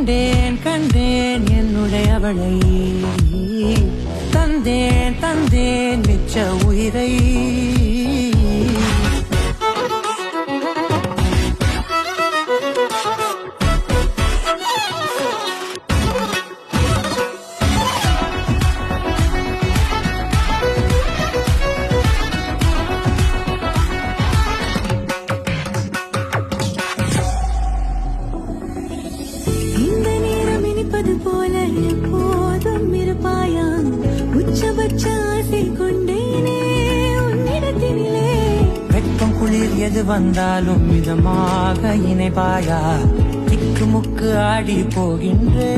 கண்டேன் கண்டேன் என்னுடையவளை, தந்தேன் தந்தேன் மிச்ச உயிரை. போல எப்போதும் இருப்பாயா, உச்சபட்ச ஆசை கொண்டேனே உன்னிடத்தினிலே. வெட்கம் குளிர் எது வந்தாலும் மிதமாக இணைப்பாயா, திக்கு முக்கு ஆடி போகின்றே.